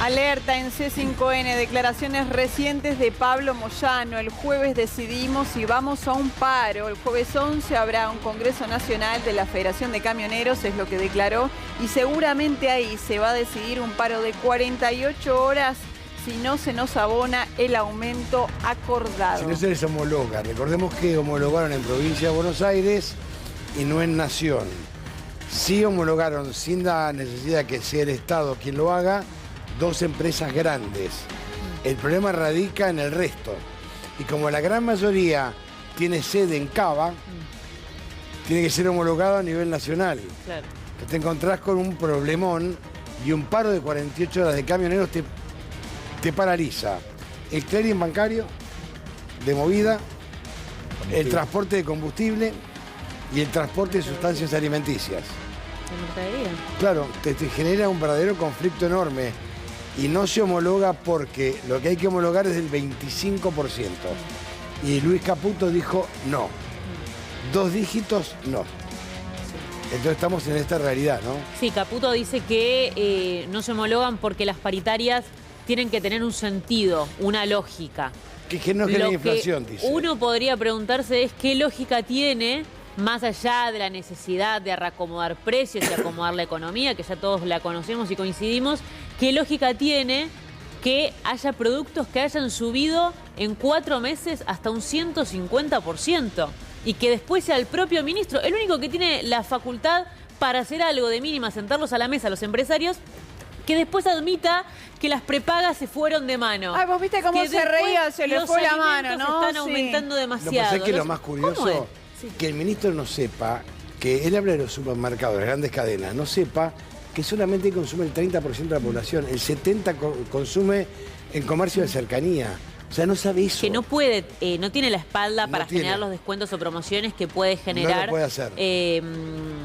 Alerta en C5N, declaraciones recientes de Pablo Moyano. El jueves decidimos si vamos a un paro. El jueves 11 habrá un Congreso Nacional de la Federación de Camioneros, es lo que declaró, y seguramente ahí se va a decidir un paro de 48 horas si no se nos abona el aumento acordado. Si no se les homologa. Recordemos que homologaron en Provincia de Buenos Aires y no en Nación. Sí homologaron sin la necesidad que sea el Estado quien lo haga, dos empresas grandes. El problema radica en el resto. Y como la gran mayoría tiene sede en Cava, tiene que ser homologado a nivel nacional. Claro. Te encontrás con un problemón y un paro de 48 horas de camioneros te paraliza. El clearing bancario de movida, el transporte de combustible y el transporte de sustancias alimenticias. Claro, te genera un verdadero conflicto enorme. Y no se homologa porque lo que hay que homologar es del 25%. Y Luis Caputo dijo no. 2 dígitos, no. Entonces estamos en esta realidad, ¿no? Sí, Caputo dice que no se homologan porque las paritarias tienen que tener un sentido, una lógica. Que no genera inflación, dice. Uno podría preguntarse es qué lógica tiene, más allá de la necesidad de reacomodar precios y acomodar la economía, que ya todos la conocemos y coincidimos, qué lógica tiene que haya productos que hayan subido en 4 meses hasta un 150% y que después sea el propio ministro, el único que tiene la facultad para hacer algo de mínima, sentarlos a la mesa a los empresarios, que después admita que las prepagas se fueron de mano. Ay, vos viste cómo se reía, se le fue la mano, ¿no? Están aumentando demasiado. No, ¿sabés qué es lo más curioso? Que el ministro no sepa, que él habla de los supermercados, de las grandes cadenas, no sepa que solamente consume el 30% de la población, el 70% consume en comercio de cercanía. O sea, no sabe eso. Que no puede, no tiene la espalda para generar los descuentos o promociones que puede generar. No lo puede hacer.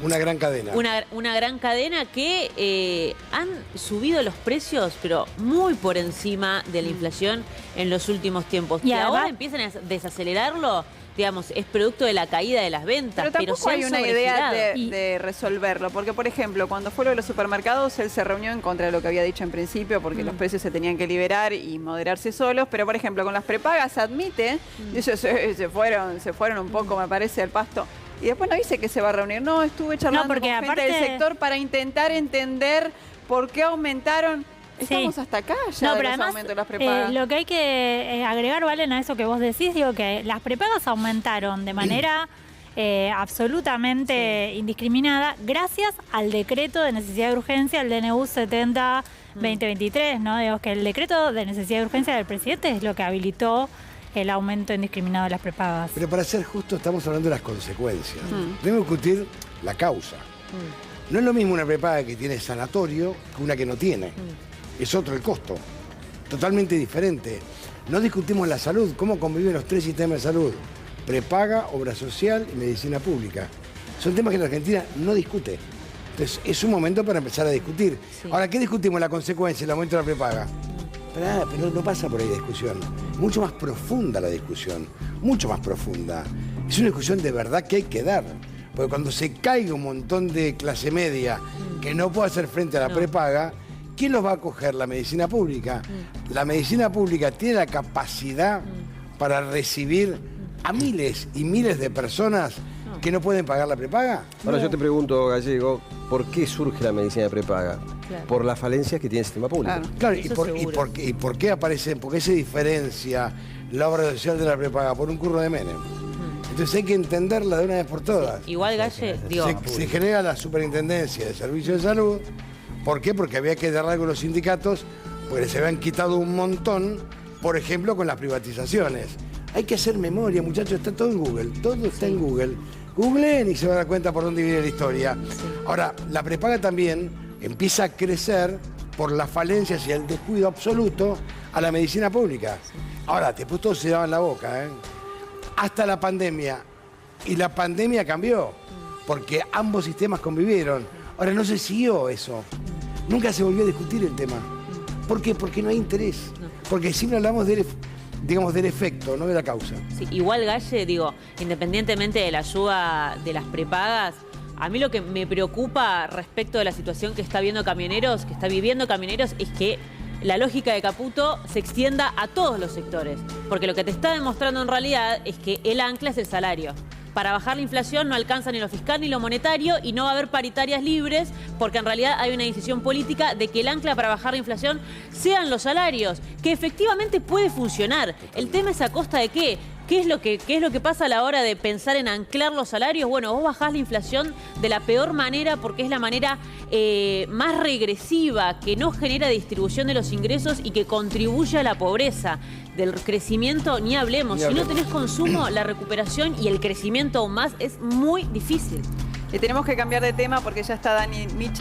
Una gran cadena. Una gran cadena que han subido los precios, pero muy por encima de la inflación en los últimos tiempos. Y ahora empiezan a desacelerarlo, digamos, es producto de la caída de las ventas. Pero tampoco hay una idea de resolverlo, porque por ejemplo, cuando fue lo de los supermercados, él se reunió en contra de lo que había dicho en principio, porque los precios se tenían que liberar y moderarse solos, pero por ejemplo, con las prepagas admite, dice, se fueron un poco, me parece, al pasto. Y después no dice que se va a reunir, no, estuve charlando con gente del sector para intentar entender por qué aumentaron. Estamos hasta acá ya de los aumentos de las prepagas. Lo que hay que agregar, Valen, a eso que vos decís, digo que las prepagas aumentaron de manera absolutamente indiscriminada gracias al decreto de necesidad de urgencia, el DNU 70-2023, ¿no? Digo que el decreto de necesidad de urgencia del presidente es lo que habilitó el aumento indiscriminado de las prepagas. Pero para ser justo estamos hablando de las consecuencias. Tenemos que discutir la causa. No es lo mismo una prepaga que tiene sanatorio que una que no tiene. Es otro el costo, totalmente diferente. No discutimos la salud, cómo conviven los 3 sistemas de salud: prepaga, obra social y medicina pública. Son temas que la Argentina no discute. Entonces es un momento para empezar a discutir. Ahora, ¿qué discutimos? La consecuencia, el aumento de la prepaga. Pero no pasa por ahí la discusión. Mucho más profunda la discusión, mucho más profunda. Es una discusión de verdad que hay que dar. Porque cuando se caiga un montón de clase media que no puede hacer frente a la prepaga, ¿quién los va a acoger? La medicina pública. La medicina pública tiene la capacidad para recibir a miles y miles de personas que no pueden pagar la prepaga. Ahora yo te pregunto, Gallego, ¿por qué surge la medicina prepaga? Por las falencias que tiene el sistema público. Claro, ¿y por qué aparece? ¿Por qué se diferencia la obra social de la prepaga? Por un curro de Menem. Entonces hay que entenderla de una vez por todas. Igual, Galle, digo... Se genera la Superintendencia de Servicios de Salud. ¿Por qué? Porque había que darle con los sindicatos, porque se habían quitado un montón, por ejemplo, con las privatizaciones. Hay que hacer memoria, muchachos, está todo en Google, todo está en Google. Googleen y se van a dar cuenta por dónde viene la historia. Ahora, la prepaga también empieza a crecer por las falencias y el descuido absoluto a la medicina pública. Ahora, después todos se daban la boca, hasta la pandemia. Y la pandemia cambió, porque ambos sistemas convivieron. Ahora, no se siguió eso. Nunca se volvió a discutir el tema. ¿Por qué? Porque no hay interés. Porque siempre hablamos del efecto, no de la causa. Sí, igual, Galle, digo, independientemente de la ayuda de las prepagas, a mí lo que me preocupa respecto de la situación que está viviendo Camioneros, es que la lógica de Caputo se extienda a todos los sectores. Porque lo que te está demostrando en realidad es que el ancla es el salario. Para bajar la inflación no alcanza ni lo fiscal ni lo monetario y no va a haber paritarias libres porque en realidad hay una decisión política de que el ancla para bajar la inflación sean los salarios, que efectivamente puede funcionar. El tema es a costa de qué. ¿Qué es lo que pasa a la hora de pensar en anclar los salarios? Bueno, vos bajás la inflación de la peor manera porque es la manera más regresiva, que no genera distribución de los ingresos y que contribuye a la pobreza. Del crecimiento ni hablemos. Si no tenés consumo, la recuperación y el crecimiento aún más es muy difícil. Tenemos que cambiar de tema porque ya está Dani Michel.